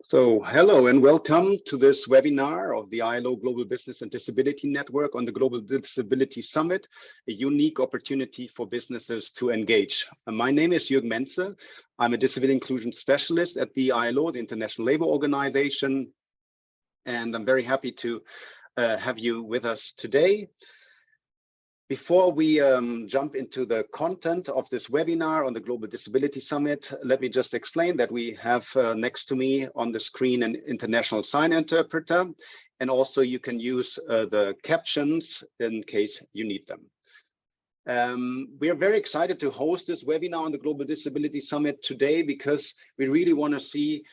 So hello and welcome to this webinar of the ILO Global Business and Disability Network on the Global Disability Summit, a unique opportunity for businesses to engage. My name is Jürgen Menze. I'm a disability inclusion specialist at the ILO, the International Labour Organization, and I'm very happy to have you with us today. Before we jump into the content of this webinar on the Global Disability Summit, let me just explain that we have next to me on the screen an international sign interpreter, and also you can use the captions in case you need them. We are very excited to host this webinar on the Global Disability Summit today because we really want to see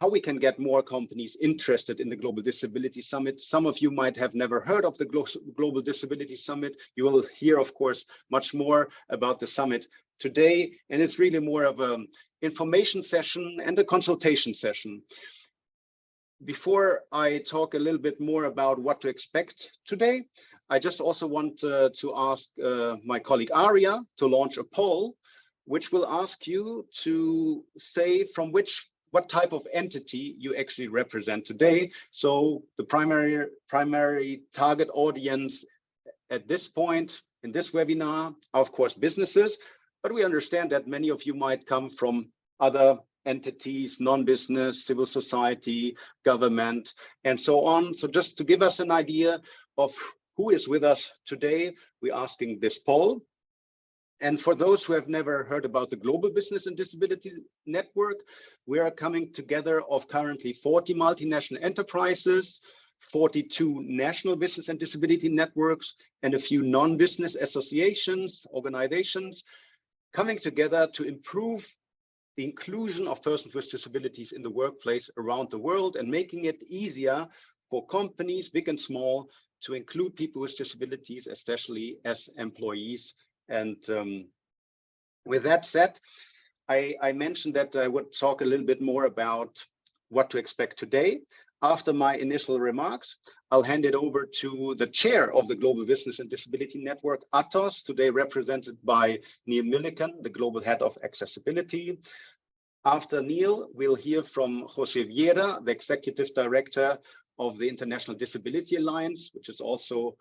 how we can get more companies interested in the Global Disability Summit. Some of you might have never heard of the Global Disability Summit. You will hear, of course, much more about the summit today. And it's really more of an information session and a consultation session. Before I talk a little bit more about what to expect today, I just also want to ask my colleague Aria to launch a poll, which will ask you to say from what type of entity you actually represent today. So the primary target audience at this point in this webinar are, of course, businesses, but we understand that many of you might come from other entities, non-business, civil society, government, and so on. So just to give us an idea of who is with us today, we're asking this poll. And for those who have never heard about the Global Business and Disability Network, we are coming together of currently 40 multinational enterprises, 42 national business and disability networks, and a few non-business associations, organizations, coming together to improve the inclusion of persons with disabilities in the workplace around the world and making it easier for companies, big and small, to include people with disabilities, especially as employees. And with that said, I mentioned that I would talk a little bit more about what to expect today. After my initial remarks, I'll hand it over to the chair of the Global Business and Disability Network, Atos, today represented by Neil Milliken, the global head of accessibility. After Neil, we'll hear from Jose Vieira, the executive director of the International Disability Alliance, which is also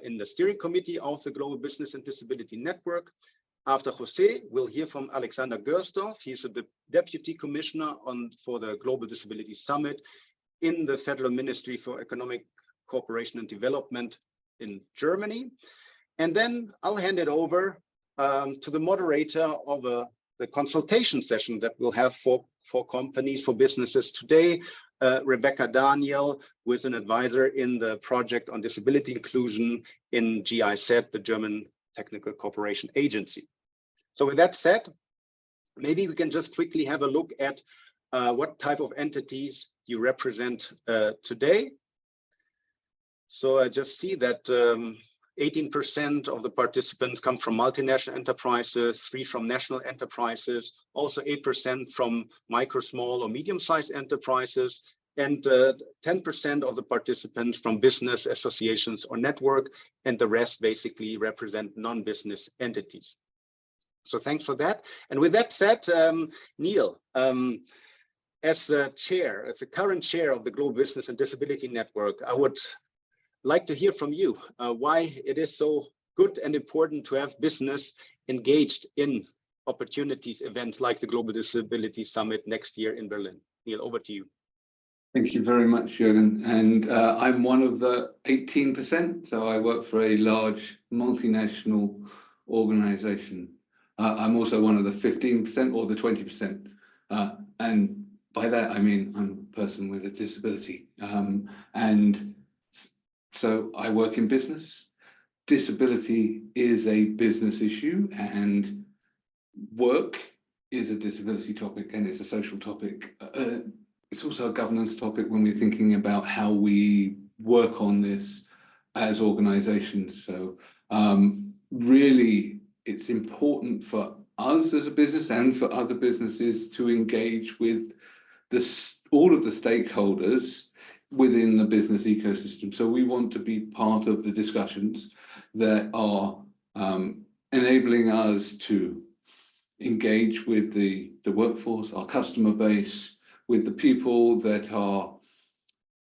in the steering committee of the Global Business and Disability Network. After Jose, we'll hear from Alexander Görsdorf. He's the Deputy Commissioner for the Global Disability Summit in the Federal Ministry for Economic Cooperation and Development in Germany. And then I'll hand it over to the moderator of the consultation session that we'll have for companies, for businesses today, Rebecca Daniel, who is an advisor in the project on disability inclusion in GIZ, the German Technical Cooperation Agency. So with that said, maybe we can just quickly have a look at what type of entities you represent today. So I just see that 18% of the participants come from multinational enterprises, 3% from national enterprises, also 8% from micro, small, or medium-sized enterprises, and 10% of the participants from business associations or network, and the rest basically represent non-business entities. So thanks for that. And with that said, Neil, as the current chair of the Global Business and Disability Network, I would like to hear from you why it is so good and important to have business engaged in opportunities events like the Global Disability Summit next year in Berlin. Neil, over to you. Thank you very much, Jürgen. And I'm one of the 18%, so I work for a large multinational organization. I'm also one of the 15% or the 20%. And by that, I mean I'm a person with a disability. And so I work in business. Disability is a business issue, and work is a disability topic, and it's a social topic. It's also a governance topic when we're thinking about how we work on this as organizations. So really, it's important for us as a business and for other businesses to engage with all of the stakeholders within the business ecosystem. So we want to be part of the discussions that are enabling us to engage with the workforce, our customer base, with the people that are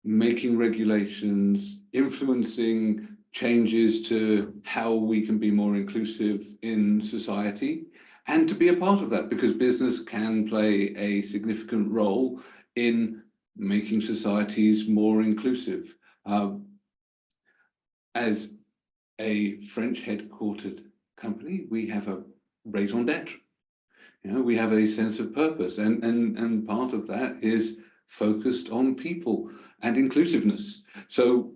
making regulations, influencing changes to how we can be more inclusive in society, and to be a part of that, because business can play a significant role in making societies more inclusive. As a French headquartered company, we have a raison d'etre. You know, we have a sense of purpose, and part of that is focused on people and inclusiveness. So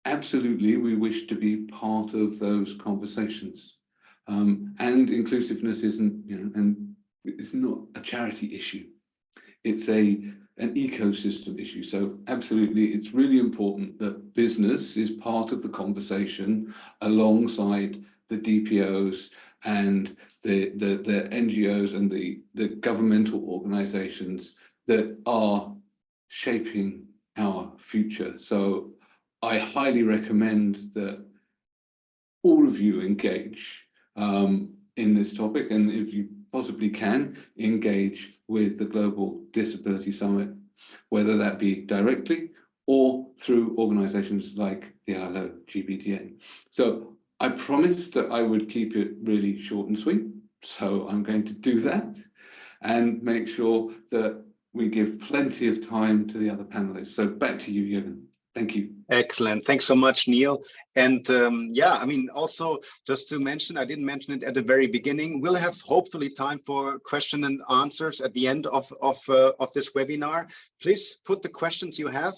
absolutely, we wish to be part of those conversations. And inclusiveness isn't, you know, and it's not a charity issue. It's an ecosystem issue. So absolutely, it's really important that business is part of the conversation alongside the DPOs and the NGOs and the governmental organizations that are shaping our future. So I highly recommend that all of you engage in this topic, and if you possibly can, engage with the Global Disability Summit, whether that be directly or through organizations like the ILO GBDN. So I promised that I would keep it really short and sweet, so I'm going to do that and make sure that we give plenty of time to the other panelists. So back to you, Jürgen. Thank you. Excellent. Thanks so much, Neil. And yeah, I mean, also just to mention, I didn't mention it at the very beginning, we'll have hopefully time for question and answers at the end of this webinar. Please put the questions you have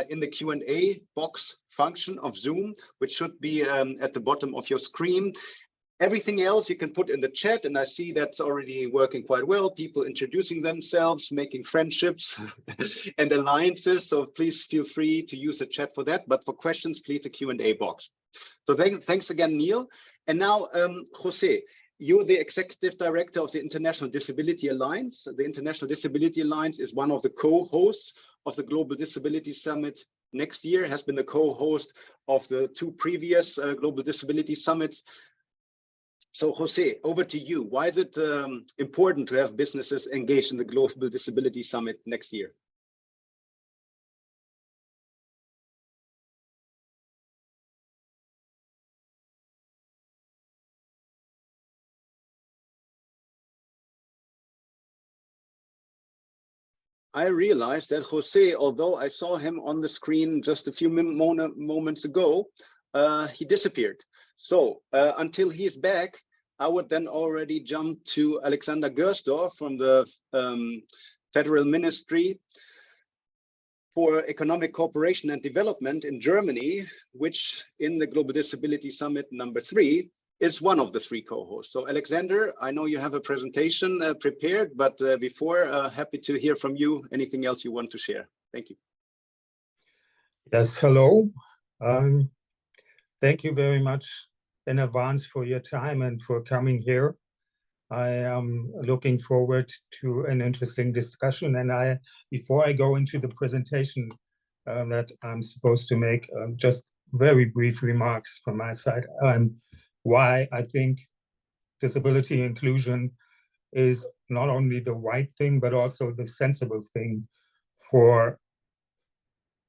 in the Q&A box function of Zoom, which should be at the bottom of your screen. Everything else you can put in the chat, and I see that's already working quite well. People introducing themselves, making friendships and alliances. So please feel free to use the chat for that. But for questions, please the Q&A box. So thanks again, Neil. And now, Jose, you're the Executive Director of the International Disability Alliance. The International Disability Alliance is one of the co-hosts of the Global Disability Summit next year, has been the co-host of the 2 previous Global Disability Summits. So, Jose, over to you. Why is it important to have businesses engaged in the Global Disability Summit next year? I realized that Jose, although I saw him on the screen just a few moments ago, he disappeared. So until he's back, I would then already jump to Alexander Görsdorf from the Federal Ministry for Economic Cooperation and Development in Germany, which in the Global Disability Summit #3 is one of the 3 co-hosts. So Alexander, I know you have a presentation prepared, but before, happy to hear from you. Anything else you want to share? Thank you. Yes, hello. Thank you very much in advance for your time and for coming here. I am looking forward to an interesting discussion. And before I go into the presentation that I'm supposed to make, just very brief remarks from my side on why I think disability inclusion is not only the right thing, but also the sensible thing for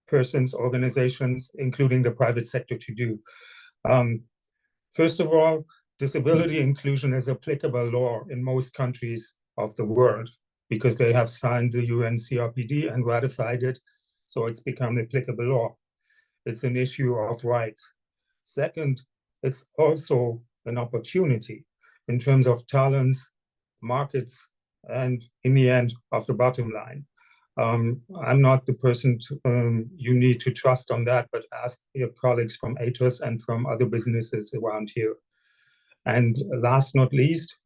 persons, organizations, including the private sector to do. First of all, disability inclusion is applicable law in most countries of the world because they have signed the UN CRPD and ratified it, so it's become applicable law. It's an issue of rights. Second, it's also an opportunity in terms of talents, markets, and in the end of the bottom line. I'm not the person you need to trust on that, but ask your colleagues from Atos and from other businesses around here. And last not least,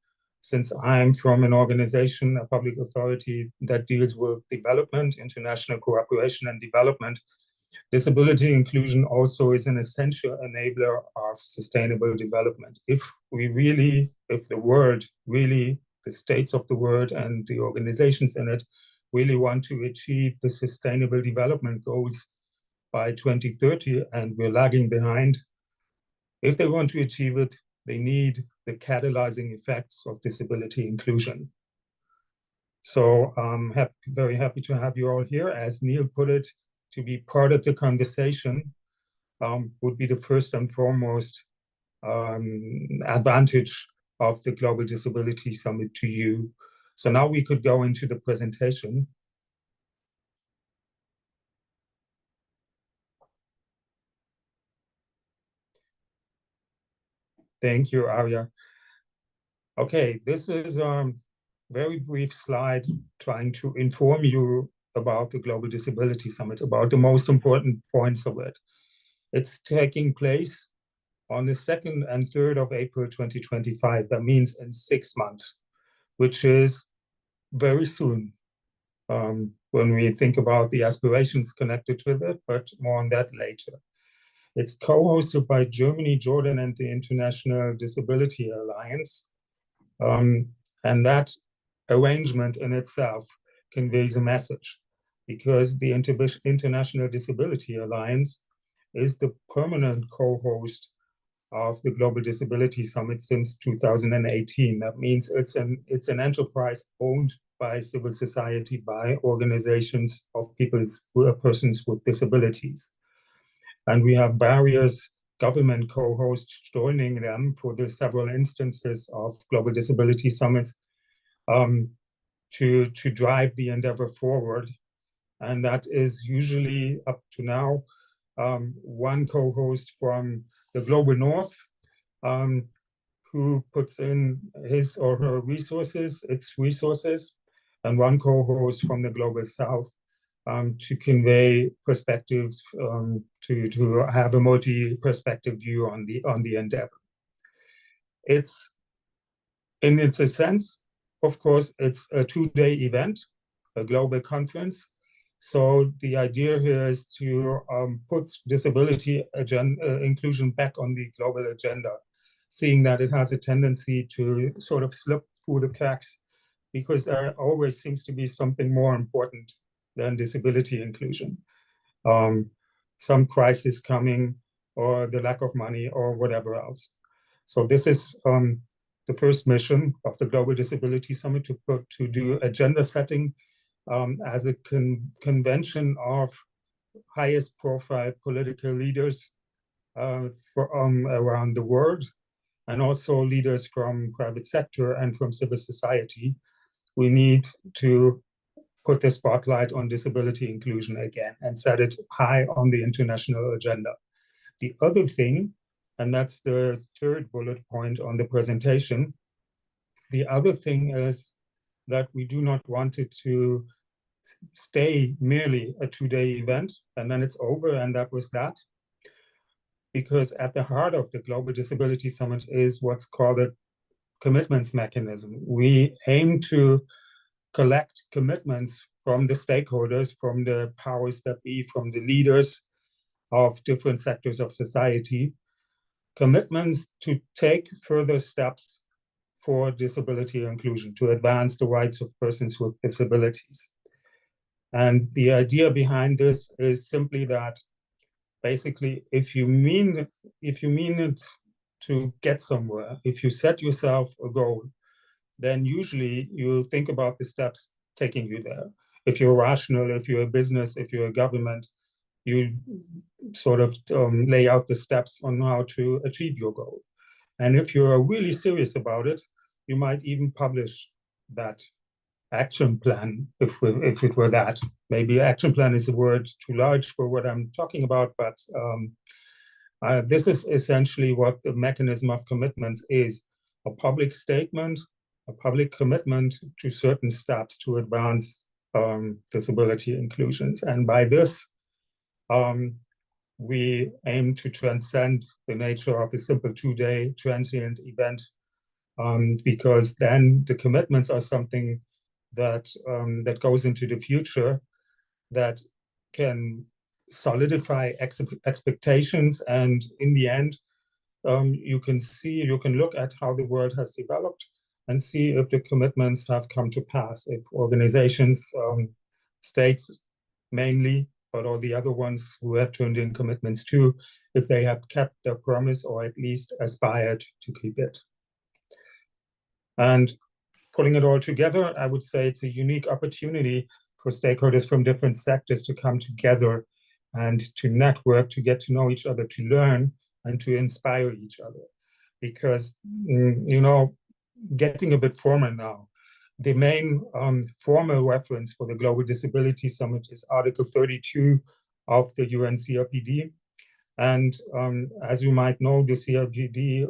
since I'm from an organization, a public authority that deals with development, international cooperation and development, disability inclusion also is an essential enabler of sustainable development. If the world really, the states of the world and the organizations in it really want to achieve the sustainable development goals by 2030, and we're lagging behind, if they want to achieve it, they need the catalyzing effects of disability inclusion. So I'm very happy to have you all here. As Neil put it, to be part of the conversation would be the first and foremost advantage of the Global Disability Summit to you. So now we could go into the presentation. Thank you, Arya. Okay, this is a very brief slide trying to inform you about the Global Disability Summit, about the most important points of it. It's taking place on the 2nd and 3rd of April 2025. That means in 6 months, which is very soon when we think about the aspirations connected with it, but more on that later. It's co-hosted by Germany, Jordan, and the International Disability Alliance. And that arrangement in itself conveys a message, because the International Disability Alliance is the permanent co-host of the Global Disability Summit since 2018. That means it's an enterprise owned by civil society, by organizations of persons with disabilities. And we have various government co-hosts joining them for the several instances of Global Disability Summits to drive the endeavor forward. And that is usually up to now one co-host from the Global North who puts in his or her resources, its resources, and one co-host from the Global South to convey perspectives, to have a multi-perspective view on the endeavor. It's, in its sense, of course, it's a 2-day event, a global conference. So the idea here is to put disability inclusion back on the global agenda, seeing that it has a tendency to sort of slip through the cracks, because there always seems to be something more important than disability inclusion. Some crisis coming, or the lack of money, or whatever else. So this is the first mission of the Global Disability Summit, to do agenda setting as a convention of highest profile political leaders around the world, and also leaders from private sector and from civil society. We need to put the spotlight on disability inclusion again and set it high on the international agenda. The other thing, and that's the third bullet point on the presentation, the other thing is that we do not want it to stay merely a 2-day event and then it's over and that was that. Because at the heart of the Global Disability Summit is what's called a commitments mechanism. We aim to collect commitments from the stakeholders, from the powers that be, from the leaders of different sectors of society, commitments to take further steps for disability inclusion, to advance the rights of persons with disabilities. And the idea behind this is simply that basically, if you mean it to get somewhere, if you set yourself a goal, then usually you think about the steps taking you there. If you're rational, if you're a business, if you're a government, you sort of lay out the steps on how to achieve your goal. And if you're really serious about it, you might even publish that action plan, if it were that. Maybe action plan is a word too large for what I'm talking about, but this is essentially what the mechanism of commitments is: a public statement, a public commitment to certain steps to advance disability inclusions. And by this, we aim to transcend the nature of a simple 2-day transient event, because then the commitments are something that goes into the future, that can solidify expectations, and in the end, you can look at how the world has developed and see if the commitments have come to pass, if organizations, states mainly, but all the other ones who have turned in commitments too, if they have kept their promise or at least aspired to keep it. And pulling it all together, I would say it's a unique opportunity for stakeholders from different sectors to come together and to network, to get to know each other, to learn, and to inspire each other. Because, you know, getting a bit formal now, the main formal reference for the Global Disability Summit is Article 32 of the UN CRPD. And as you might know, the CRPD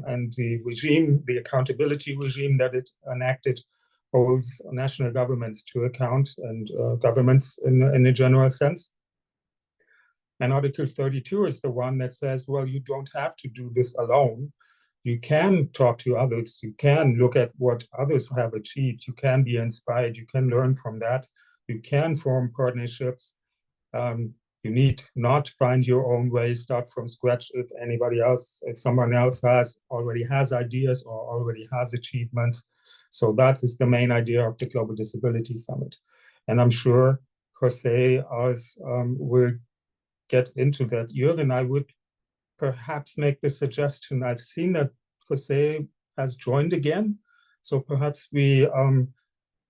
and the regime, the accountability regime that it enacted, holds national governments to account, and governments in a general sense. And Article 32 is the one that says, well, you don't have to do this alone. You can talk to others. You can look at what others have achieved. You can be inspired. You can learn from that. You can form partnerships. You need not find your own way, start from scratch if someone else already has ideas or already has achievements. So that is the main idea of the Global Disability Summit. And I'm sure Jose will get into that. Jürgen, I would perhaps make the suggestion, I've seen that Jose has joined again. So perhaps we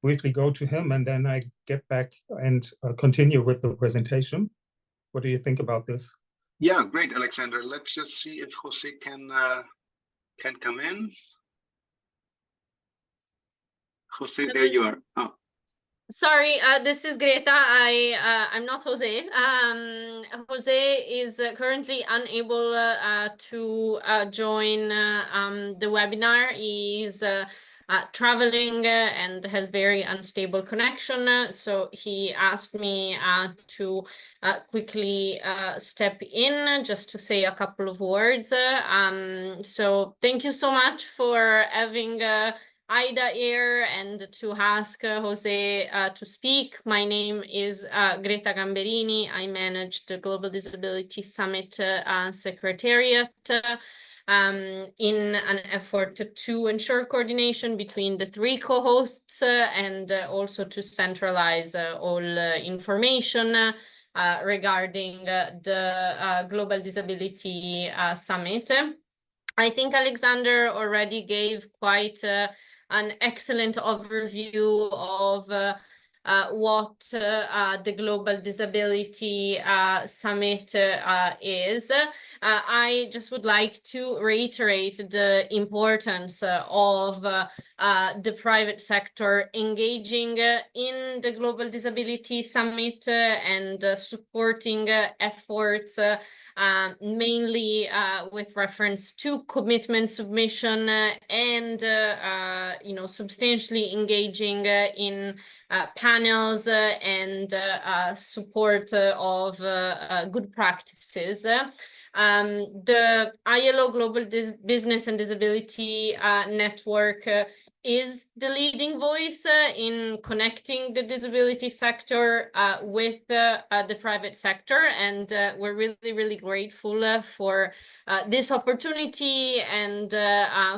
briefly go to him and then I get back and continue with the presentation. What do you think about this? Yeah, great, Alexander. Let's just see if Jose can come in. Jose, there you are. Oh. Sorry, this is Greta. I'm not Jose. Jose is currently unable to join the webinar. He's traveling and has very unstable connection. So he asked me to quickly step in just to say a couple of words. So thank you so much for having Ida here and to ask Jose to speak. My name is Greta Gamberini. I manage the Global Disability Summit Secretariat in an effort to ensure coordination between the three co-hosts and also to centralize all information regarding the Global Disability Summit. I think Alexander already gave quite an excellent overview of what the Global Disability Summit is. I just would like to reiterate the importance of the private sector engaging in the Global Disability Summit and supporting efforts mainly with reference to commitment submission and substantially engaging in panels and support of good practices. The ILO Global Business and Disability Network is the leading voice in connecting the disability sector with the private sector, and we're really, really grateful for this opportunity and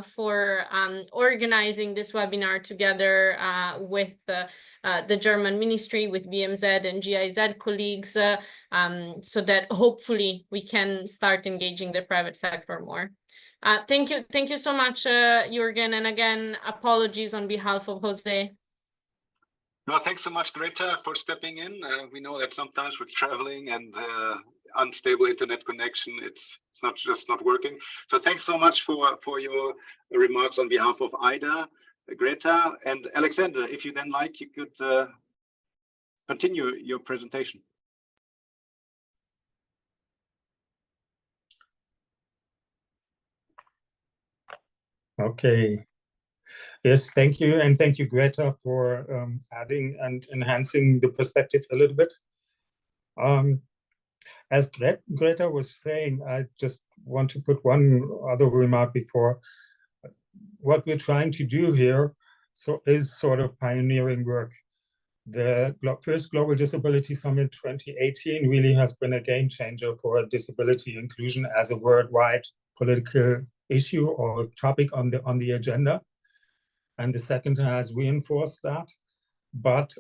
for organizing this webinar together with the German Ministry, with BMZ and GIZ colleagues, so that hopefully we can start engaging the private sector more. Thank you so much, Jürgen, and again, apologies on behalf of Jose. No, thanks so much, Greta, for stepping in. We know that sometimes with traveling and unstable internet connection, it's not working. So thanks so much for your remarks on behalf of Ida, Greta, and Alexander. If you then like, you could continue your presentation. Okay. Yes, thank you. And thank you, Greta, for adding and enhancing the perspective a little bit. As Greta was saying, I just want to put one other remark before. What we're trying to do here is sort of pioneering work. The first Global Disability Summit 2018 really has been a game changer for disability inclusion as a worldwide political issue or topic on the agenda. And the second has reinforced that. But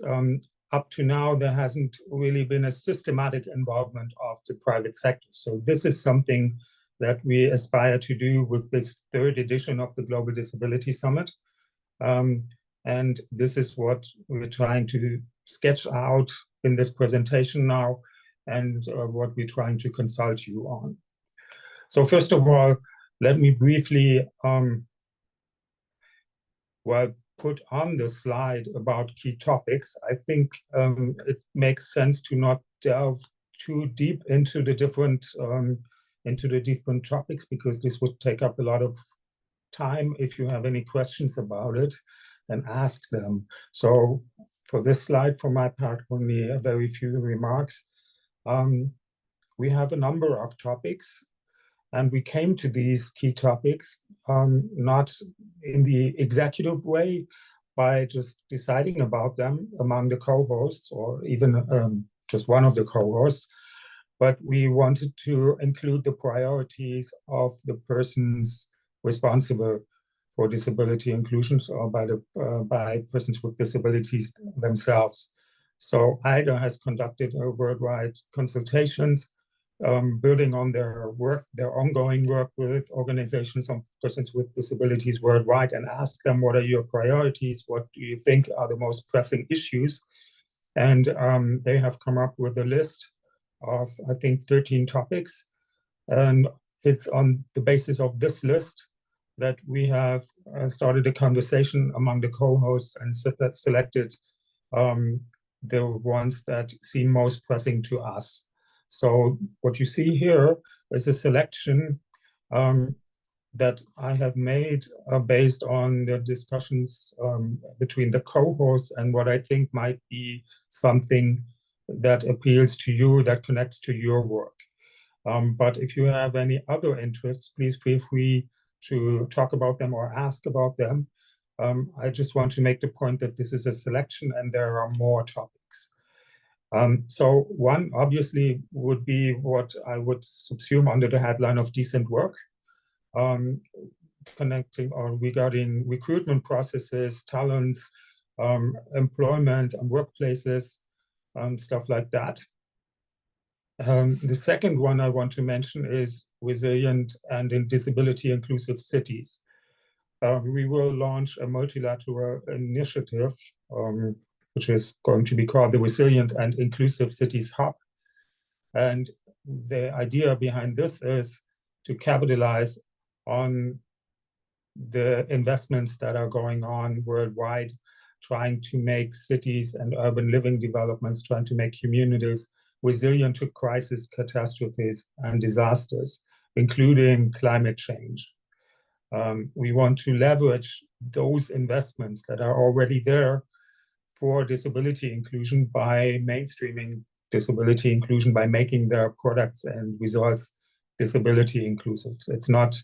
up to now, there hasn't really been a systematic involvement of the private sector. So this is something that we aspire to do with this third edition of the Global Disability Summit. And this is what we're trying to sketch out in this presentation now, and what we're trying to consult you on. So first of all, let me briefly put on the slide about key topics. I think it makes sense to not delve too deep into the different topics, because this would take up a lot of time. If you have any questions about it, then ask them. So for this slide, for my part, only a very few remarks. We have a number of topics, and we came to these key topics not in the executive way by just deciding about them among the co-hosts, or even just one of the co-hosts, but we wanted to include the priorities of the persons responsible for disability inclusion, or by persons with disabilities themselves. So ILO has conducted a worldwide consultations, building on their ongoing work with organizations of persons with disabilities worldwide, and ask them, what are your priorities? What do you think are the most pressing issues? And they have come up with a list of, I think, 13 topics. And it's on the basis of this list that we have started a conversation among the co-hosts and selected the ones that seem most pressing to us. So what you see here is a selection that I have made based on the discussions between the co-hosts and what I think might be something that appeals to you, that connects to your work. But if you have any other interests, please feel free to talk about them or ask about them. I just want to make the point that this is a selection and there are more topics. So one obviously would be what I would subsume under the headline of decent work, connecting or regarding recruitment processes, talents, employment and workplaces, stuff like that. The second one I want to mention is resilient and in disability inclusive cities. We will launch a multilateral initiative, which is going to be called the Resilient and Inclusive Cities Hub. And the idea behind this is to capitalize on the investments that are going on worldwide, trying to make cities and urban living developments, trying to make communities resilient to crisis, catastrophes, and disasters, including climate change. We want to leverage those investments that are already there for disability inclusion by mainstreaming disability inclusion, by making their products and results disability inclusive. It's not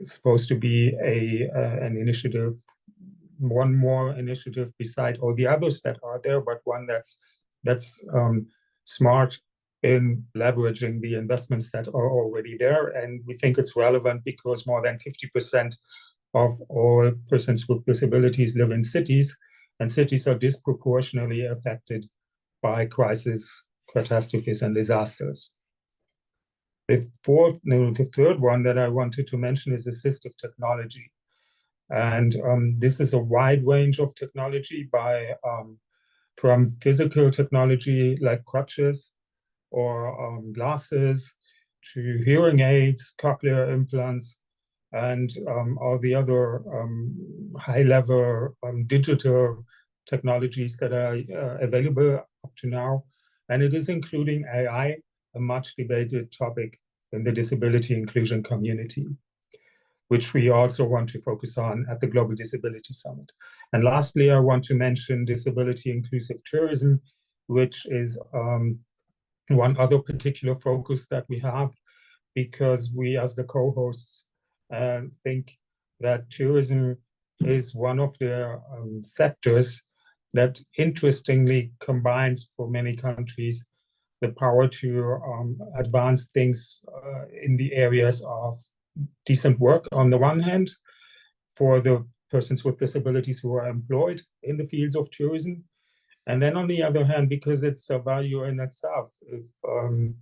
supposed to be an initiative, one more initiative beside all the others that are there, but one that's smart in leveraging the investments that are already there. And we think it's relevant because more than 50% of all persons with disabilities live in cities, and cities are disproportionately affected by crises, catastrophes, and disasters. The third one that I wanted to mention is assistive technology. And this is a wide range of technology from physical technology like crutches or glasses to hearing aids, cochlear implants, and all the other high-level digital technologies that are available up to now. And it is including AI, a much debated topic in the disability inclusion community, which we also want to focus on at the Global Disability Summit. And lastly, I want to mention disability inclusive tourism, which is one other particular focus that we have, because we as the co-hosts think that tourism is one of the sectors that interestingly combines for many countries the power to advance things in the areas of decent work on the one hand, for the persons with disabilities who are employed in the fields of tourism. And then on the other hand, because it's a value in itself, if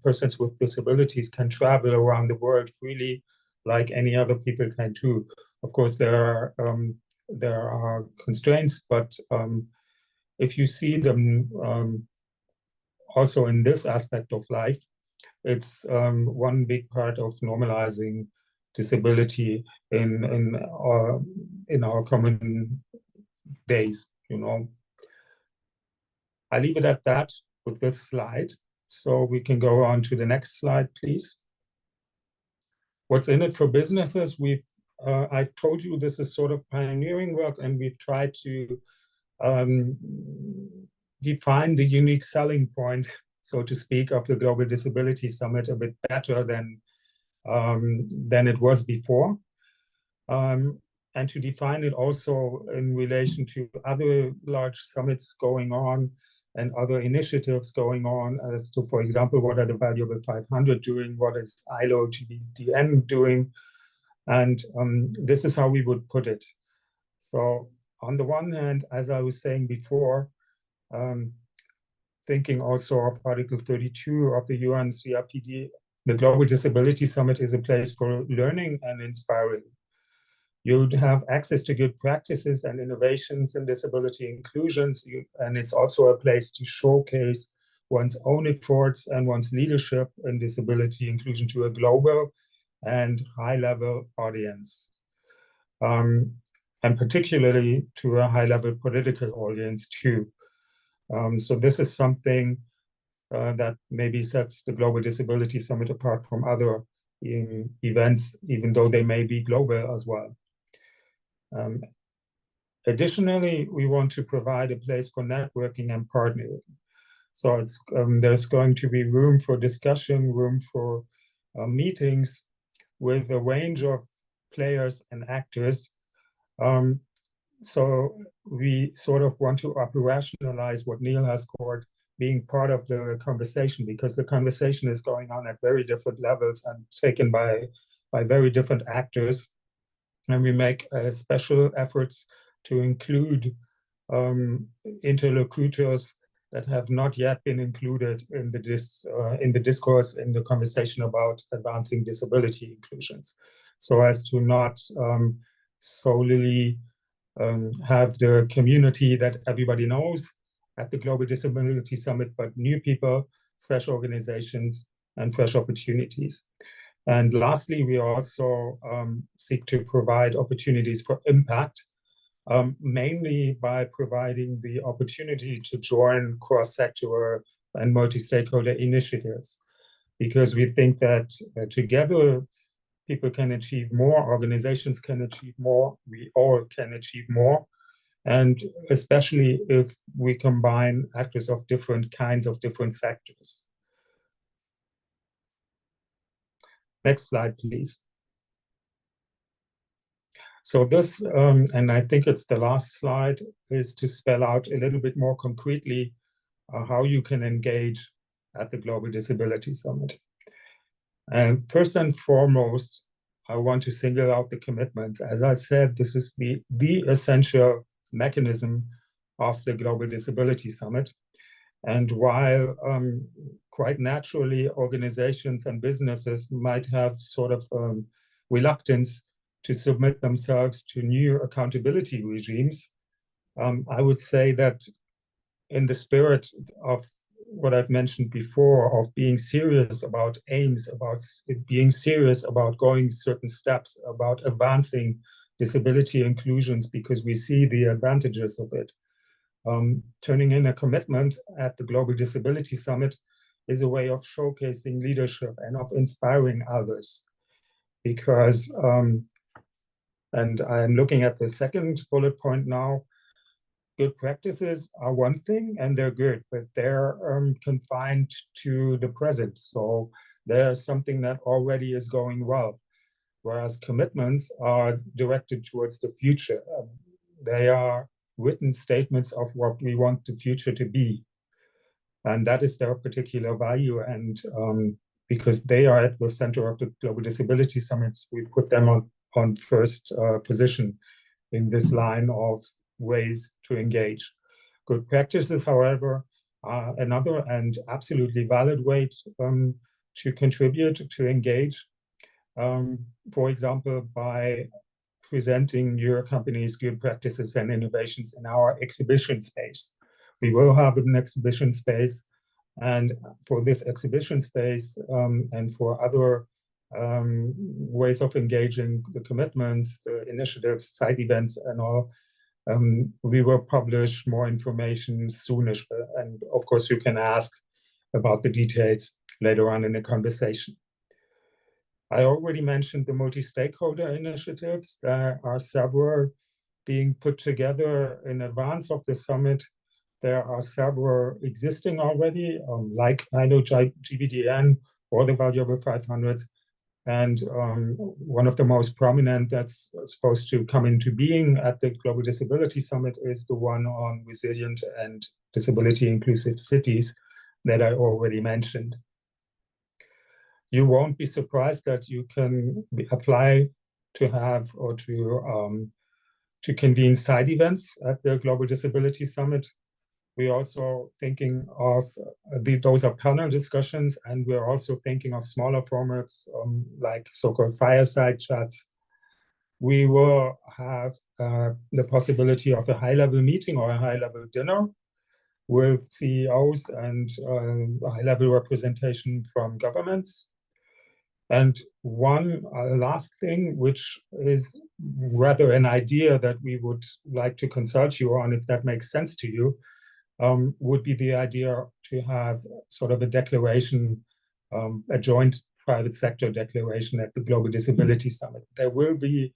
persons with disabilities can travel around the world freely like any other people can too. Of course, there are there are constraints, but if you see them also in this aspect of life, it's one big part of normalizing disability in our common days, you know. I leave it at that with this slide, so we can go on to the next slide, please. What's in it for businesses? I've told you this is sort of pioneering work, and we've tried to define the unique selling point, so to speak, of the Global Disability Summit a bit better than it was before. And to define it also in relation to other large summits going on and other initiatives going on as to, for example, what are the Valuable 500 doing, what is ILO GBDN doing, and this is how we would put it. So on the one hand, as I was saying before, thinking also of Article 32 of the UN CRPD, the Global Disability Summit is a place for learning and inspiring. You'd have access to good practices and innovations in disability inclusions, and it's also a place to showcase one's own efforts and one's leadership in disability inclusion to a global and high-level audience, and particularly to a high-level political audience too. So this is something that maybe sets the Global Disability Summit apart from other events, even though they may be global as well. Additionally, we want to provide a place for networking and partnering. So it's, there's going to be room for discussion, room for meetings with a range of players and actors. So we sort of want to operationalize what Neil has called being part of the conversation, because the conversation is going on at very different levels and taken by very different actors. And we make special efforts to include interlocutors that have not yet been included in the discourse, in the conversation about advancing disability inclusions, so as to not solely have the community that everybody knows at the Global Disability Summit, but new people, fresh organizations, and fresh opportunities. And lastly, we also seek to provide opportunities for impact, mainly by providing the opportunity to join cross-sector and multi-stakeholder initiatives, because we think that together people can achieve more, organizations can achieve more, we all can achieve more, and especially if we combine actors of different kinds of different sectors. Next slide, please. So this, and I think it's the last slide, is to spell out a little bit more concretely how you can engage at the Global Disability Summit. And first and foremost, I want to single out the commitments. As I said, this is the essential mechanism of the Global Disability Summit. And while quite naturally organizations and businesses might have sort of reluctance to submit themselves to new accountability regimes, I would say that in the spirit of what I've mentioned before, of being serious about aims, about being serious about going certain steps, about advancing disability inclusions, because we see the advantages of it. Turning in a commitment at the Global Disability Summit is a way of showcasing leadership and of inspiring others. Because, and I'm looking at the second bullet point now, good practices are one thing and they're good, but they're confined to the present. So there's something that already is going well, whereas commitments are directed towards the future. They are written statements of what we want the future to be. And that is their particular value. And because they are at the center of the Global Disability Summits, we put them on first position in this line of ways to engage. Good practices, however, are another and absolutely valid way to contribute, to engage. For example, by presenting your company's good practices and innovations in our exhibition space. We will have an exhibition space, and for this exhibition space and for other ways of engaging the commitments, the initiatives, side events, and all, we will publish more information soonish. And of course, you can ask about the details later on in the conversation. I already mentioned the multi-stakeholder initiatives. There are several being put together in advance of the summit. There are several existing already, like ILO GBDN or the Valuable 500s. And one of the most prominent that's supposed to come into being at the Global Disability Summit is the one on resilient and disability inclusive cities that I already mentioned. You won't be surprised that you can apply to have or to convene side events at the Global Disability Summit. We're also thinking of, those are panel discussions, and we're also thinking of smaller formats like so-called fireside chats. We will have the possibility of a high-level meeting or a high-level dinner with CEOs and a high-level representation from governments. And one last thing, which is rather an idea that we would like to consult you on, if that makes sense to you, would be the idea to have sort of a declaration, a joint private sector declaration at the Global Disability Summit. There will be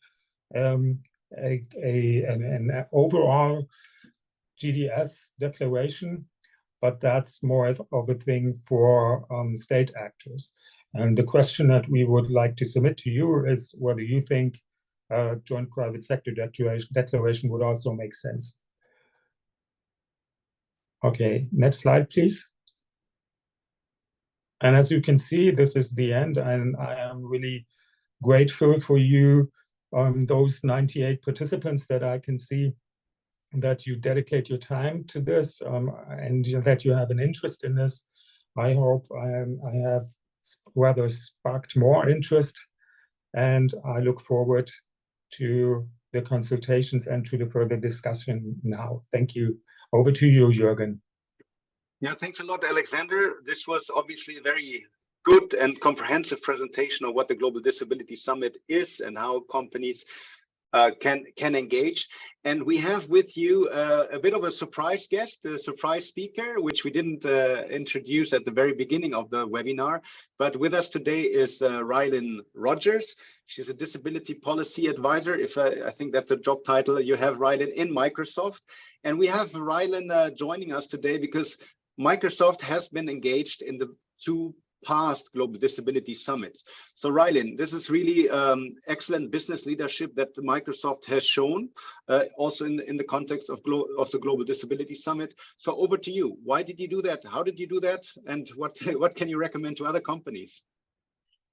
an overall GDS declaration, but that's more of a thing for state actors. And the question that we would like to submit to you is whether you think a joint private sector declaration would also make sense. Okay, next slide, please. And as you can see, this is the end, and I am really grateful for you, those 98 participants that I can see, that you dedicate your time to this and that you have an interest in this. I hope I have rather sparked more interest, and I look forward to the consultations and to the further discussion now. Thank you. Over to you, Jürgen. Yeah, thanks a lot, Alexander. This was obviously a very good and comprehensive presentation of what the Global Disability Summit is and how companies can engage. And we have with you a bit of a surprise guest, a surprise speaker, which we didn't introduce at the very beginning of the webinar. But with us today is Rylin Rodgers. She's a disability policy advisor. If I think that's a job title you have, Rylin, in Microsoft. And we have Rylin joining us today because Microsoft has been engaged in the two past Global Disability Summits. So Rylin, this is really excellent business leadership that Microsoft has shown, also in the context of the Global Disability Summit. So over to you. Why did you do that? How did you do that? And what can you recommend to other companies?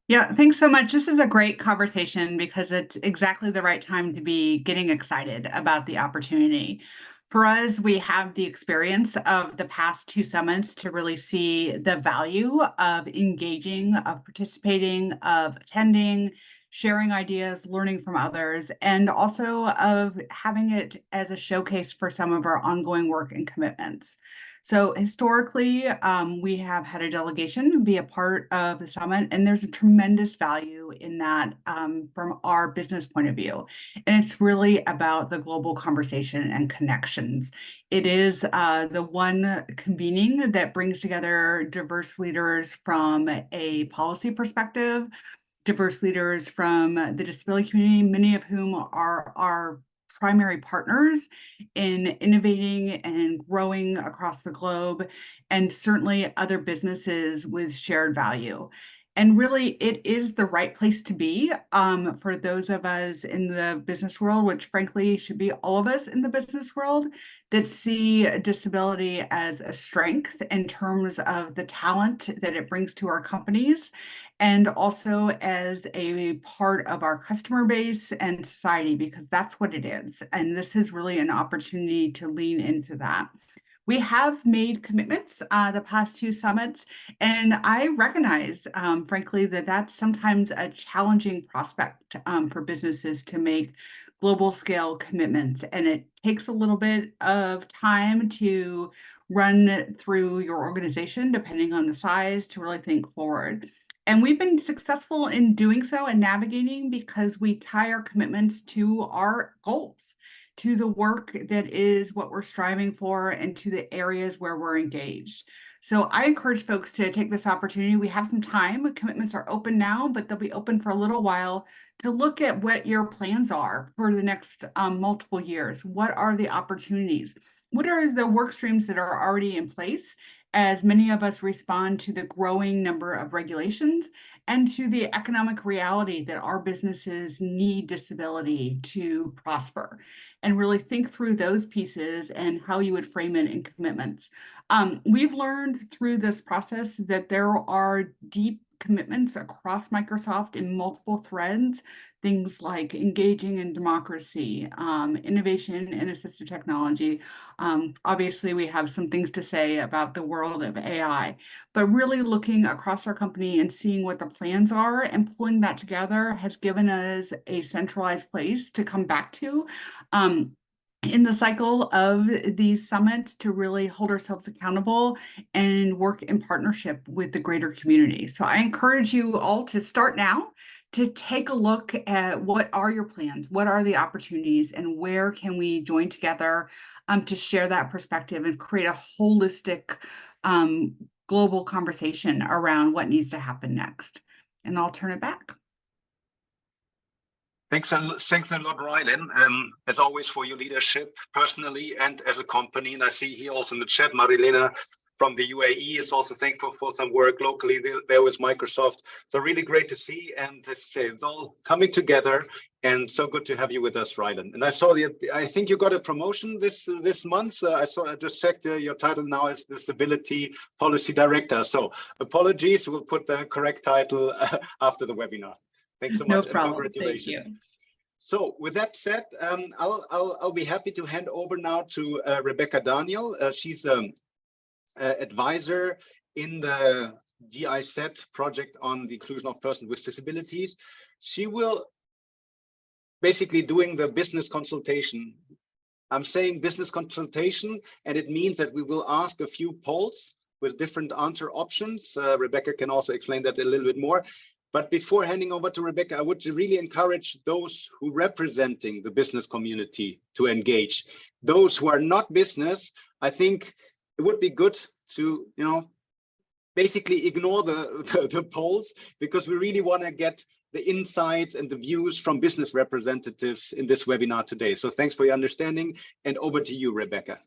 Yeah, thanks so much. This is a great conversation because it's exactly the right time to be getting excited about the opportunity. For us, we have the experience of the past two summits to really see the value of engaging, of participating, of attending, sharing ideas, learning from others, and also of having it as a showcase for some of our ongoing work and commitments. So historically, we have had a delegation be a part of the summit, and there's a tremendous value in that from our business point of view. And it's really about the global conversation and connections. It is the one convening that brings together diverse leaders from a policy perspective, diverse leaders from the disability community, many of whom are our primary partners in innovating and growing across the globe, and certainly other businesses with shared value. And really, it is the right place to be for those of us in the business world, which frankly should be all of us in the business world, that see disability as a strength in terms of the talent that it brings to our companies, and also as a part of our customer base and society, because that's what it is. And this is really an opportunity to lean into that. We have made commitments the past two summits, and I recognize, frankly, that that's sometimes a challenging prospect for businesses to make global scale commitments. And it takes a little bit of time to run through your organization, depending on the size, to really think forward. And we've been successful in doing so and navigating because we tie our commitments to our goals, to the work that is what we're striving for, and to the areas where we're engaged. So I encourage folks to take this opportunity. We have some time. Commitments are open now, but they'll be open for a little while to look at what your plans are for the next multiple years. What are the opportunities? What are the work streams that are already in place, as many of us respond to the growing number of regulations and to the economic reality that our businesses need disability to prosper, and really think through those pieces and how you would frame it in commitments. We've learned through this process that there are deep commitments across Microsoft in multiple threads, things like engaging in democracy, innovation and assistive technology. Obviously, we have some things to say about the world of AI, but really looking across our company and seeing what the plans are and pulling that together has given us a centralized place to come back to in the cycle of these summits, to really hold ourselves accountable and work in partnership with the greater community. So I encourage you all to start now, to take a look at what are your plans, what are the opportunities, and where can we join together to share that perspective and create a holistic global conversation around what needs to happen next. And I'll turn it back. Thanks a lot, Rylin, as always, for your leadership personally and as a company. And I see here also in the chat, Marilena from the UAE is also thankful for some work locally there with Microsoft. So really great to see, and to say it's all coming together, and so good to have you with us, Rylin. And I saw I think you got a promotion this month. I just checked your title now is Disability Policy Director. So apologies, we'll put the correct title after the webinar. Thanks so much. No problem. And congratulations. Thank you. So with that said, I'll be happy to hand over now to Rebecca Daniel. She's advisor in the GIZ project on the inclusion of persons with disabilities. She will basically doing the business consultation. I'm saying business consultation, and it means that we will ask a few polls with different answer options. Rebecca can also explain that a little bit more. But before handing over to Rebecca, I would really encourage those who representing the business community to engage. Those who are not business, I think it would be good to, basically ignore the polls, because we really want to get the insights and the views from business representatives in this webinar today. So thanks for your understanding, and over to you, Rebecca.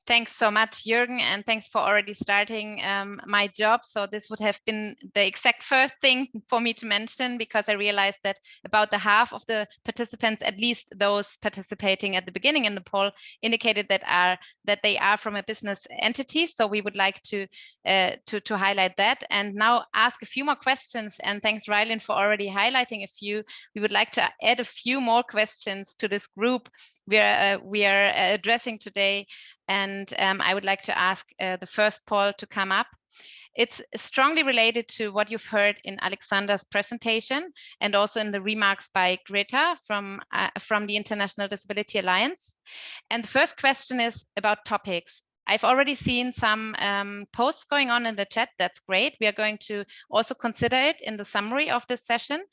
Thanks so much, Jürgen, and thanks for already starting my job. So this would have been the exact first thing for me to mention, because I realized that about the half of the participants, at least those participating at the beginning in the poll, indicated that they are from a business entity. So we would like to highlight that, and now ask a few more questions. And thanks, Rylin, for already highlighting a few. We would like to add a few more questions to this group we are addressing today. And I would like to ask the first poll to come up. It's strongly related to what you've heard in Alexander's presentation, and also in the remarks by Greta from the International Disability Alliance. And the first question is about topics. I've already seen some posts going on in the chat. That's great. We are going to also consider it in the summary of this session.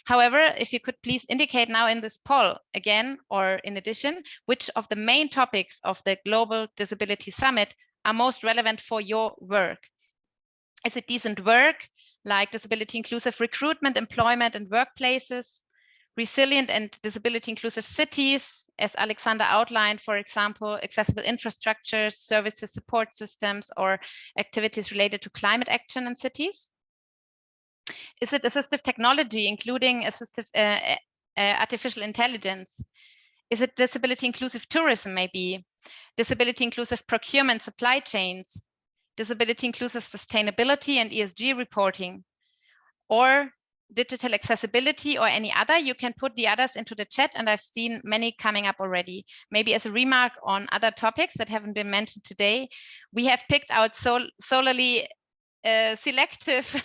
However, if you could please indicate now in this poll again, or in addition, which of the main topics of the Global Disability Summit are most relevant for your work. Is it decent work, like disability inclusive recruitment, employment and workplaces, resilient and disability inclusive cities, as Alexander outlined, for example, accessible infrastructures, services, support systems, or activities related to climate action in cities? Is it assistive technology, including artificial intelligence? Is it disability inclusive tourism, maybe? Disability inclusive procurement, supply chains? Disability inclusive sustainability and ESG reporting? Or digital accessibility, or any other? You can put the others into the chat, and I've seen many coming up already. Maybe as a remark on other topics that haven't been mentioned today, we have picked out solely selective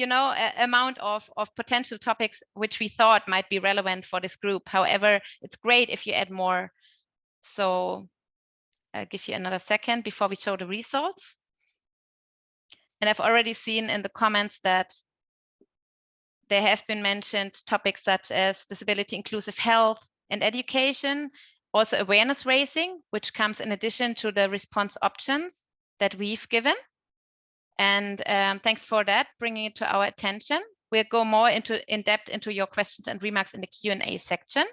amount of potential topics which we thought might be relevant for this group. However, it's great if you add more. So I'll give you another second before we show the results. And I've already seen in the comments that there have been mentioned topics such as disability inclusive health and education, also awareness raising, which comes in addition to the response options that we've given. And thanks for that, bringing it to our attention. We'll go more in depth into your questions and remarks in the Q&A section.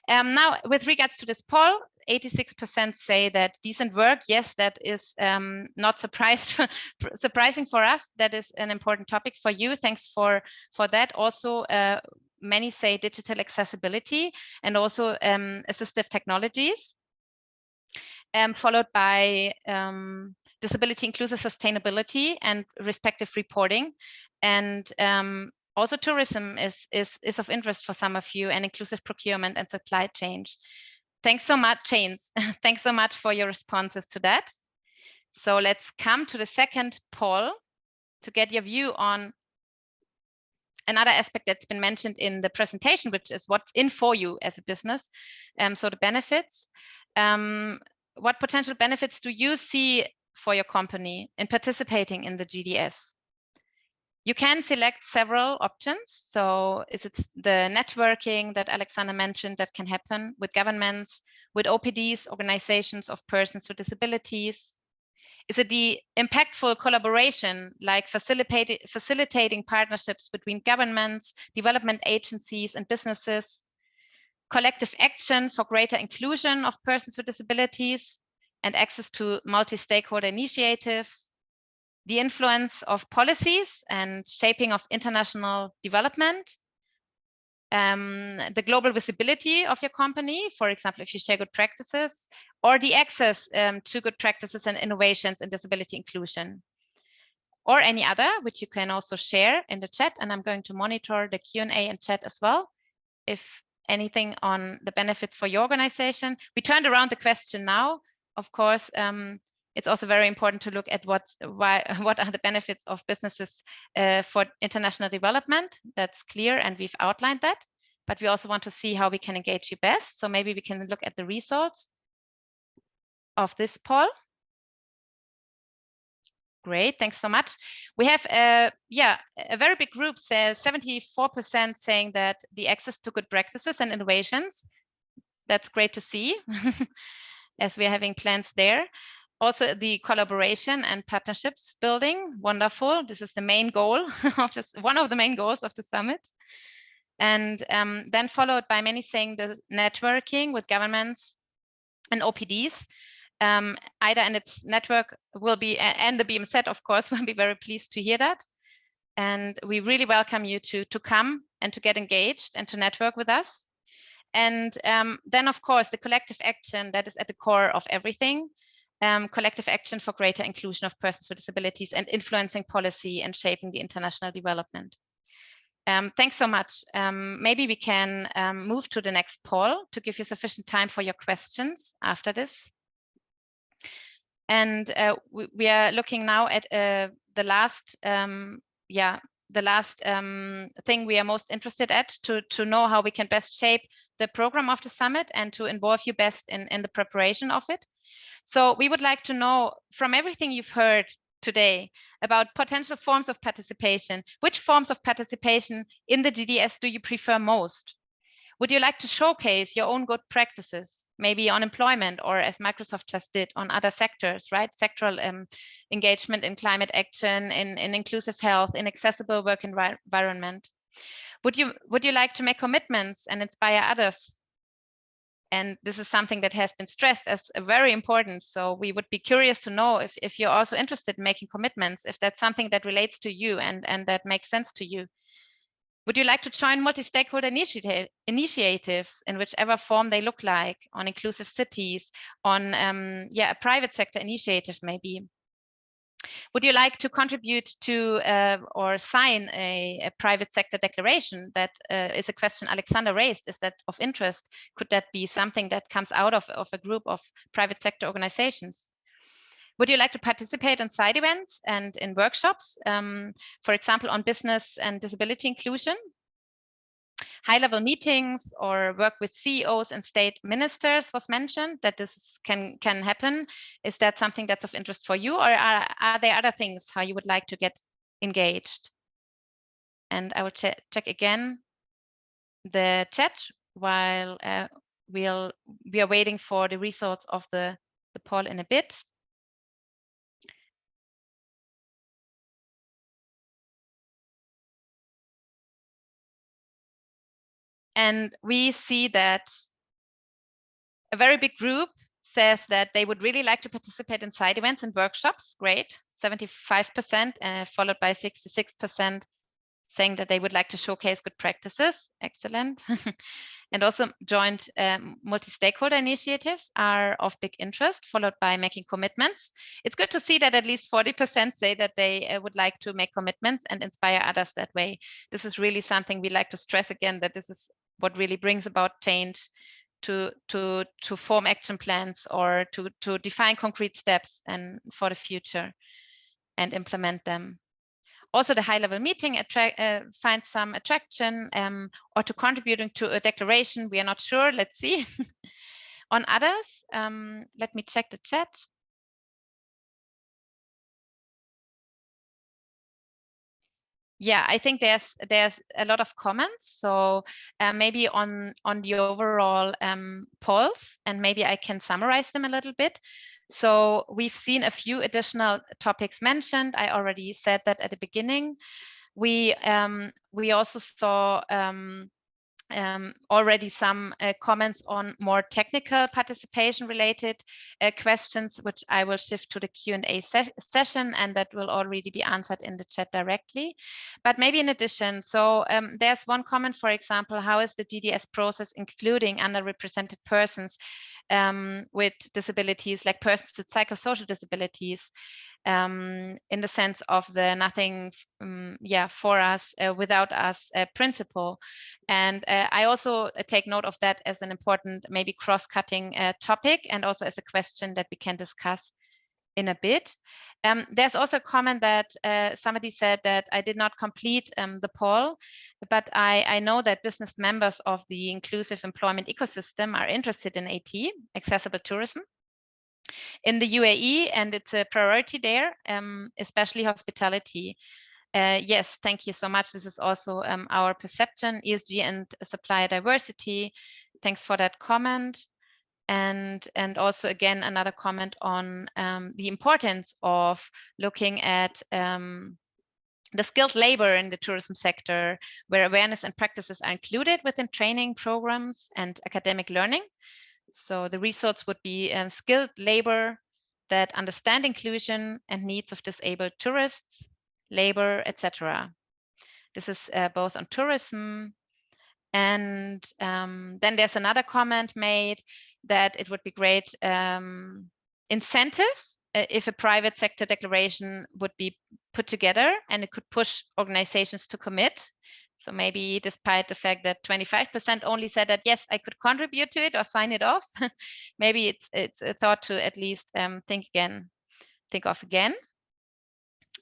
Now, with regards to this poll, 86% say that decent work. Yes, that is not surprising for us. That is an important topic for you. Thanks for that. Also, many say digital accessibility and also assistive technologies, followed by disability inclusive sustainability and respective reporting. And also tourism is of interest for some of you, and inclusive procurement and supply chain. Thanks so much, Thanks so much for your responses to that. So let's come to the second poll to get your view on another aspect that's been mentioned in the presentation, which is what's in for you as a business. So the benefits. What potential benefits do you see for your company in participating in the GDS? You can select several options. So is it the networking that Alexander mentioned that can happen with governments, with OPDs, organizations of persons with disabilities? Is it the impactful collaboration, like facilitating partnerships between governments, development agencies, and businesses? Collective action for greater inclusion of persons with disabilities and access to multi-stakeholder initiatives? The influence of policies and shaping of international development, the global visibility of your company, for example, if you share good practices, or the access to good practices and innovations in disability inclusion, or any other, which you can also share in the chat. And I'm going to monitor the Q&A and chat as well, if anything on the benefits for your organization. We turned around the question now, of course. It's also very important to look at what are the benefits of businesses for international development. That's clear, and we've outlined that. But we also want to see how we can engage you best. So maybe we can look at the results of this poll. Great, thanks so much. We have a very big group, says 74% saying that the access to good practices and innovations. That's great to see, as we are having plans there. Also, the collaboration and partnerships building, wonderful. This is the main goal of this, one of the main goals of the summit. And then followed by many saying the networking with governments and OPDs. IDA and its network will be, and the BMZ, of course, will be very pleased to hear that. And we really welcome you to come and to get engaged and to network with us. And then, of course, the collective action that is at the core of everything. Collective action for greater inclusion of persons with disabilities and influencing policy and shaping the international development. Thanks so much. Maybe we can move to the next poll to give you sufficient time for your questions after this. And we are looking now at the last, thing we are most interested at to know how we can best shape the program of the summit and to involve you best in the preparation of it. So we would like to know, from everything you've heard today about potential forms of participation, which forms of participation in the GDS do you prefer most? Would you like to showcase your own good practices, maybe on employment, or as Microsoft just did on other sectors, right? Sectoral engagement in climate action, in inclusive health, in accessible work environment. Would you like to make commitments and inspire others? And this is something that has been stressed as very important. So we would be curious to know if you're also interested in making commitments, if that's something that relates to you and that makes sense to you. Would you like to join multi-stakeholder initiatives in whichever form they look like, on inclusive cities, on a private sector initiative maybe? Would you like to contribute to or sign a private sector declaration? That is a question Alexander raised. Is that of interest? Could that be something that comes out of a group of private sector organizations? Would you like to participate in side events and in workshops, for example, on business and disability inclusion? High-level meetings or work with CEOs and state ministers was mentioned, that this can happen. Is that something that's of interest for you, or are there other things how you would like to get engaged? And I will check again the chat while we are waiting for the results of the poll in a bit. And we see that a very big group says that they would really like to participate in side events and workshops. Great, 75%, followed by 66% saying that they would like to showcase good practices. Excellent. And also joint multi-stakeholder initiatives are of big interest, followed by making commitments. It's good to see that at least 40% say that they would like to make commitments and inspire others that way. This is really something we like to stress again, that this is what really brings about change, to form action plans or to define concrete steps and for the future and implement them. Also, the high-level meeting finds some attraction, or to contributing to a declaration. We are not sure. Let's see. On others, let me check the chat. Yeah, I think there's a lot of comments. So maybe on the overall polls, and maybe I can summarize them a little bit. So we've seen a few additional topics mentioned. I already said that at the beginning. We also saw already some comments on more technical participation related questions, which I will shift to the Q&A session, and that will already be answered in the chat directly. But maybe in addition, so there's one comment, for example, how is the GDS process including underrepresented persons with disabilities, like persons with psychosocial disabilities, in the sense of the nothing for us without us principle. And I also take note of that as an important, maybe cross-cutting topic, and also as a question that we can discuss in a bit. There's also a comment that somebody said that I did not complete the poll, but I know that business members of the inclusive employment ecosystem are interested in AT, accessible tourism, in the UAE, and it's a priority there, especially hospitality. Yes, thank you so much. This is also our perception, ESG and supplier diversity. Thanks for that comment. And also, again, another comment on the importance of looking at the skilled labor in the tourism sector, where awareness and practices are included within training programs and academic learning. So the results would be skilled labor that understand inclusion and needs of disabled tourists, labor, etc. This is both on tourism. And then there's another comment made that it would be great incentive if a private sector declaration would be put together, and it could push organizations to commit. So maybe despite the fact that 25% only said that, yes, I could contribute to it or sign it off, maybe it's a thought to at least think of again.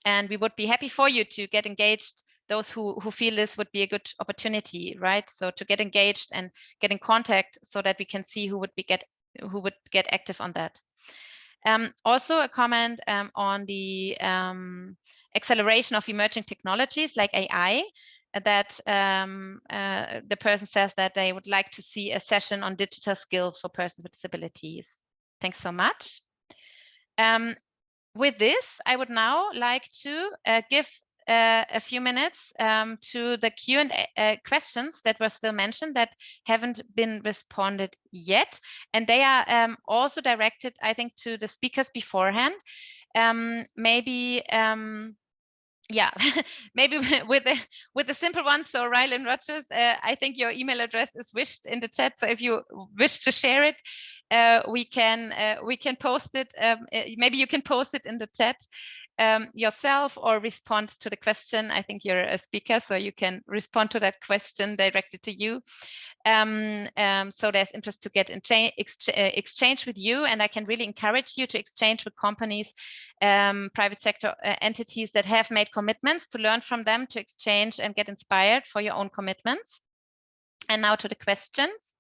And we would be happy for you to get engaged, those who feel this would be a good opportunity, right? So to get engaged and get in contact so that we can see who would get active on that. Also a comment on the acceleration of emerging technologies like AI, that the person says that they would like to see a session on digital skills for persons with disabilities. Thanks so much. With this, I would now like to give a few minutes to the Q&A questions that were still mentioned that haven't been responded yet. And they are also directed, I think, to the speakers beforehand. Maybe yeah, maybe with the simple one. So Rylin, Rodgers, I think your email address is wished in the chat. So if you wish to share it, we can post it. Maybe you can post it in the chat yourself or respond to the question. I think you're a speaker, so you can respond to that question directly to you. So there's interest to get in exchange with you, and I can really encourage you to exchange with companies, private sector entities that have made commitments, to learn from them, to exchange and get inspired for your own commitments. And now to the questions.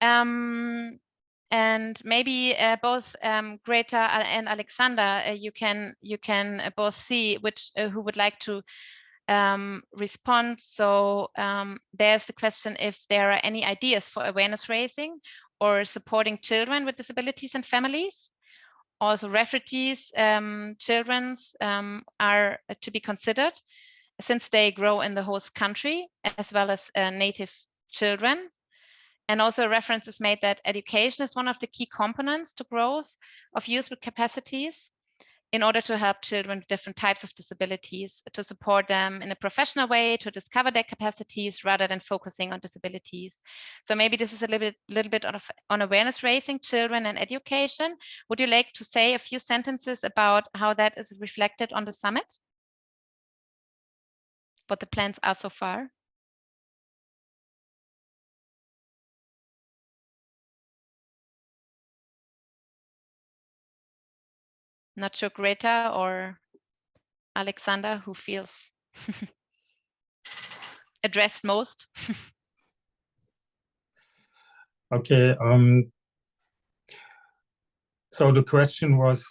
And maybe both Greta and Alexander, you can both see which who would like to respond. So there's the question if there are any ideas for awareness raising or supporting children with disabilities and families. Also refugees, children's are to be considered, since they grow in the host country, as well as native children. And also a reference is made that education is one of the key components to growth of youth with capacities, in order to help children with different types of disabilities, to support them in a professional way, to discover their capacities rather than focusing on disabilities. So maybe this is a little bit on awareness raising, children and education. Would you like to say a few sentences about how that is reflected on the summit? What the plans are so far? Not sure, Greta or Alexander, who feels addressed most. Okay. So the question was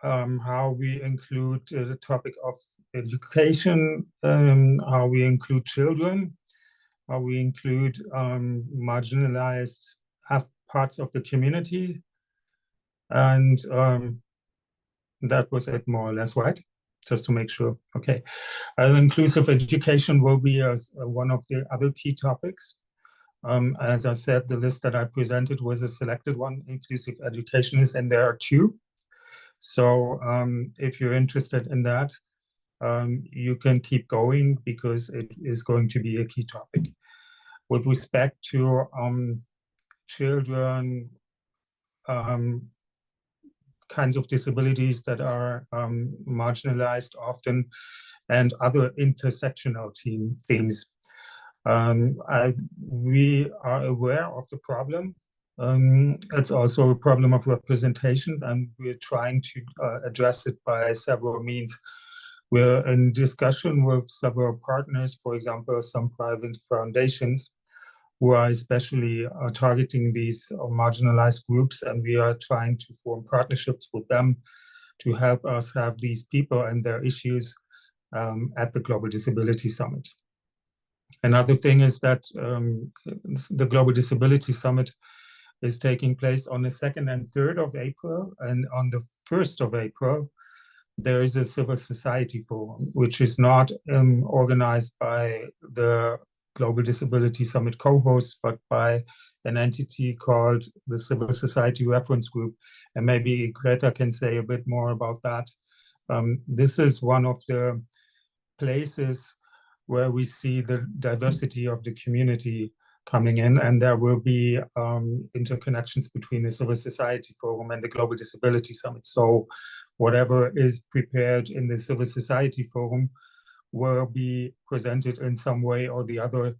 how we include the topic of education, how we include children, how we include marginalized parts of the community, and that was it, more or less, right? Just to make sure. Okay. Inclusive education will be one of the other key topics. As I said, the list that I presented was a selected one. Inclusive education is, and there are two. So if you're interested in that, you can keep going, because it is going to be a key topic. With respect to children, kinds of disabilities that are marginalized often, and other intersectional themes. We are aware of the problem. It's also a problem of representation, and we're trying to address it by several means. We're in discussion with several partners, for example, some private foundations, who are especially targeting these marginalized groups, and we are trying to form partnerships with them to help us have these people and their issues at the Global Disability Summit. Another thing is that the Global Disability Summit is taking place on the 2nd and 3rd of April, and on the 1st of April, there is a civil society forum, which is not organized by the Global Disability Summit co-hosts, but by an entity called the Civil Society Reference Group. And maybe Greta can say a bit more about that. This is one of the places where we see the diversity of the community coming in, and there will be interconnections between the Civil Society Forum and the Global Disability Summit. So whatever is prepared in the Civil Society Forum will be presented in some way or the other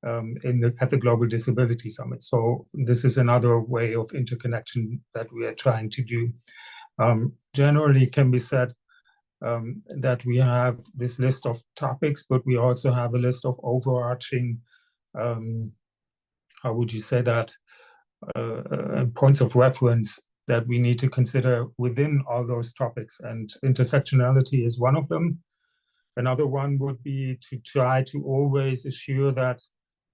at the Global Disability Summit. So this is another way of interconnection that we are trying to do. Generally, can be said that we have this list of topics, but we also have a list of overarching, how would you say that, points of reference that we need to consider within all those topics. And intersectionality is one of them. Another one would be to try to always assure that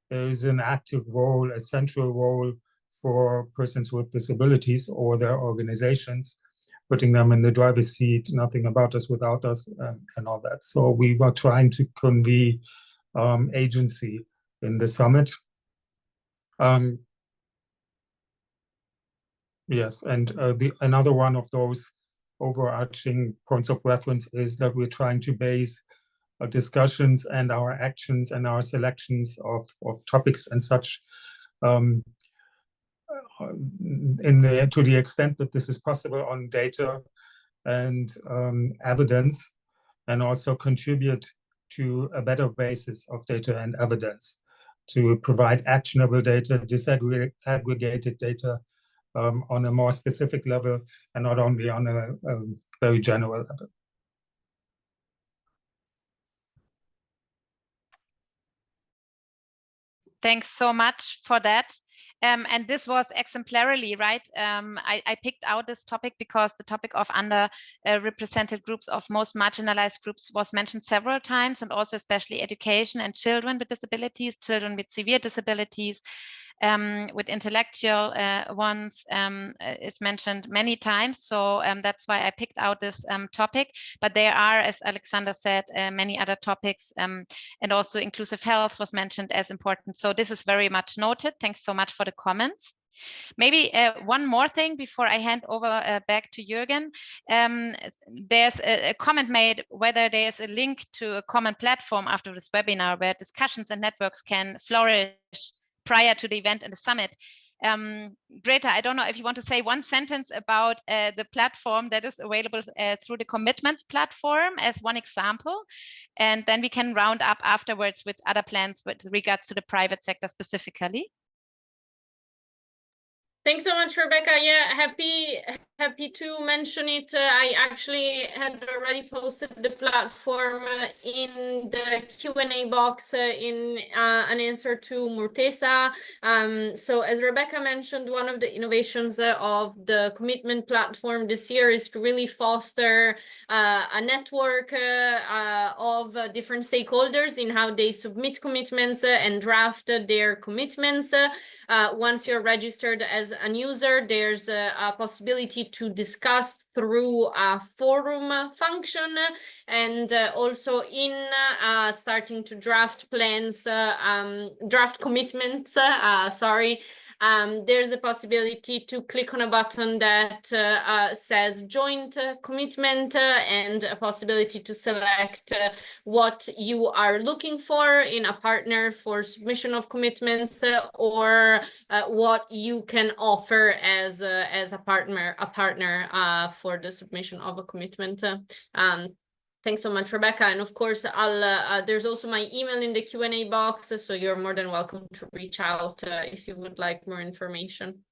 there is an active role, a central role for persons with disabilities or their organizations, putting them in the driver's seat, nothing about us without us, and all that. So we were trying to convey agency in the summit. Yes, and another one of those overarching points of reference is that we're trying to base our discussions and our actions and our selections of topics and such to the extent that this is possible on data and evidence, and also contribute to a better basis of data and evidence to provide actionable data, disaggregated data on a more specific level and not only on a very general level. Thanks so much for that. And this was exemplarily, right? I picked out this topic because the topic of underrepresented groups, of most marginalized groups, was mentioned several times, and also especially education and children with disabilities, children with severe disabilities, with intellectual ones is mentioned many times. So that's why I picked out this topic. But there are, as Alexander said, many other topics, and also inclusive health was mentioned as important. So this is very much noted. Thanks so much for the comments. Maybe one more thing before I hand over back to Jürgen. There's a comment made whether there's a link to a common platform after this webinar where discussions and networks can flourish prior to the event and the summit. Greta, I don't know if you want to say one sentence about the platform that is available through the commitments platform as one example, and then we can round up afterwards with other plans with regards to the private sector specifically. Thanks so much, Rebecca. Yeah, happy to mention it. I actually had already posted the platform in the Q&A box in an answer to Murtesa. So as Rebecca mentioned, one of the innovations of the commitment platform this year is to really foster a network of different stakeholders in how they submit commitments and draft their commitments. Once you're registered as an user, there's a possibility to discuss through a forum function, and also in starting to draft plans, draft commitments, there's a possibility to click on a button that says joint commitment, and a possibility to select what you are looking for in a partner for submission of commitments, or what you can offer as a partner for the submission of a commitment. Thanks so much, Rebecca. And of course, there's also my email in the Q&A box, so you're more than welcome to reach out if you would like more information.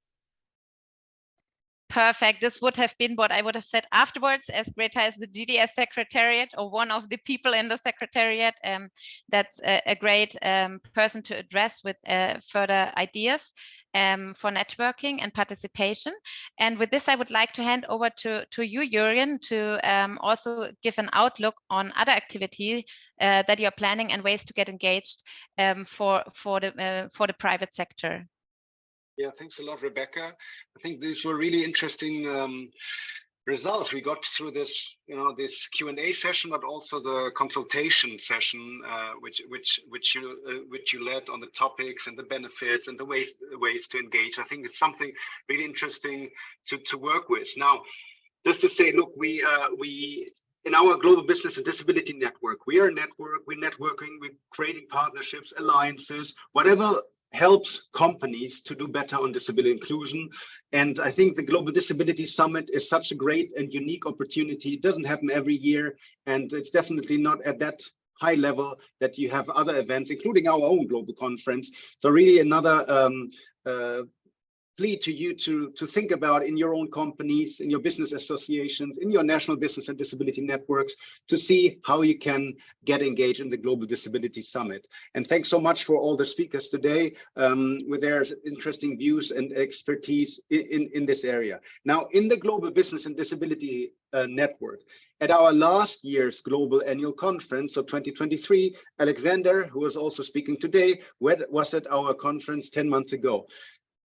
Perfect. This would have been what I would have said afterwards, as Greta is the GDS Secretariat, or one of the people in the Secretariat. That's a great person to address with further ideas for networking and participation. And with this, I would like to hand over to you, Jürgen, to also give an outlook on other activity that you're planning and ways to get engaged for the private sector. Yeah, thanks a lot, Rebecca. I think these were really interesting results we got through this, this Q&A session, but also the consultation session, which you led on the topics and the benefits and the ways to engage. I think it's something really interesting to work with. Now, just to say, look, we in our Global Business and Disability Network, we are a network. We're networking. We're creating partnerships, alliances, whatever helps companies to do better on disability inclusion. And I think the Global Disability Summit is such a great and unique opportunity. It doesn't happen every year, and it's definitely not at that high level that you have other events, including our own global conference. So really another plea to you to think about in your own companies, in your business associations, in your national business and disability networks, to see how you can get engaged in the Global Disability Summit. And thanks so much for all the speakers today with their interesting views and expertise in this area. Now, in the Global Business and Disability Network, at our last year's global annual conference, so 2023, Alexander, who was also speaking today, was at our conference 10 months ago.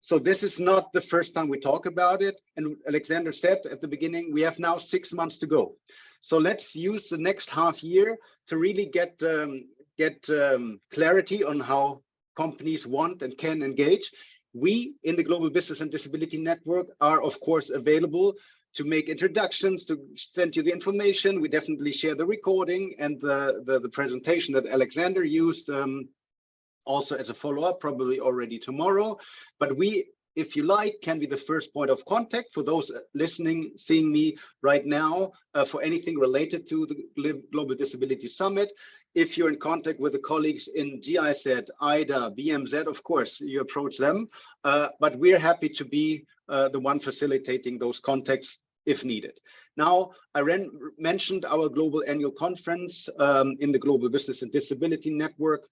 So this is not the first time we talk about it. And Alexander said at the beginning, we have now 6 months to go. So let's use the next half year to really get clarity on how companies want and can engage. We in the Global Business and Disability Network are, of course, available to make introductions, to send you the information. We definitely share the recording and the presentation that Alexander used, also as a follow-up, probably already tomorrow. But we, if you like, can be the first point of contact for those listening, seeing me right now, for anything related to the Global Disability Summit. If you're in contact with the colleagues in GIZ, IDA, BMZ, of course, you approach them. But we're happy to be the one facilitating those contacts if needed. Now, I mentioned our global annual conference in the Global Business and Disability Network.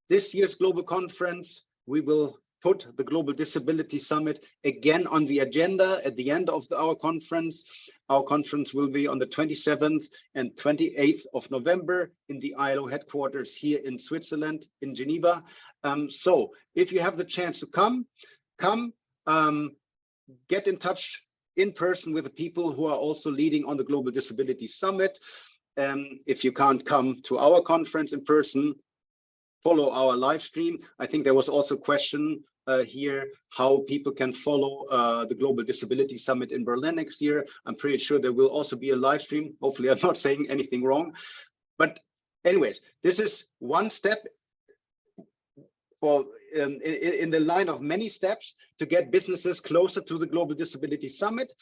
This year's global conference, we will put the Global Disability Summit again on the agenda at the end of our conference. Our conference will be on the 27th and 28th of November in the ILO headquarters here in Switzerland, in Geneva. So if you have the chance to come, get in touch in person with the people who are also leading on the Global Disability Summit. If you can't come to our conference in person, follow our live stream. I think there was also a question here how people can follow the Global Disability Summit in Berlin next year. I'm pretty sure there will also be a live stream. Hopefully I'm not saying anything wrong. But anyways, this is one step for in the line of many steps to get businesses closer to the Global Disability Summit.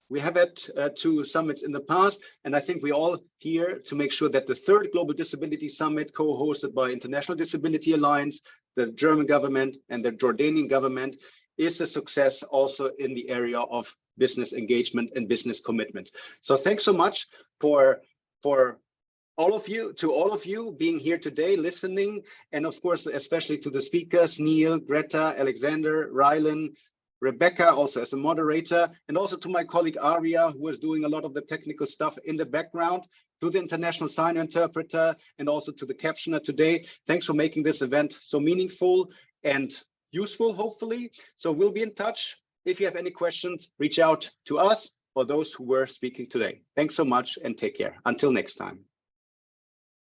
We have had 2 summits in the past, and I think we're all here to make sure that the 3rd Global Disability Summit, co-hosted by International Disability Alliance, the German government, and the Jordanian government, is a success also in the area of business engagement and business commitment. So thanks so much for all of you being here today, listening, and of course, especially to the speakers, Neil, Greta, Alexander, Rylin, Rebecca, also as a moderator, and also to my colleague Aria, who is doing a lot of the technical stuff in the background, to the international sign interpreter, and also to the captioner today. Thanks for making this event so meaningful and useful, hopefully. So we'll be in touch. If you have any questions, reach out to us or those who were speaking today. Thanks so much and take care. Until next time.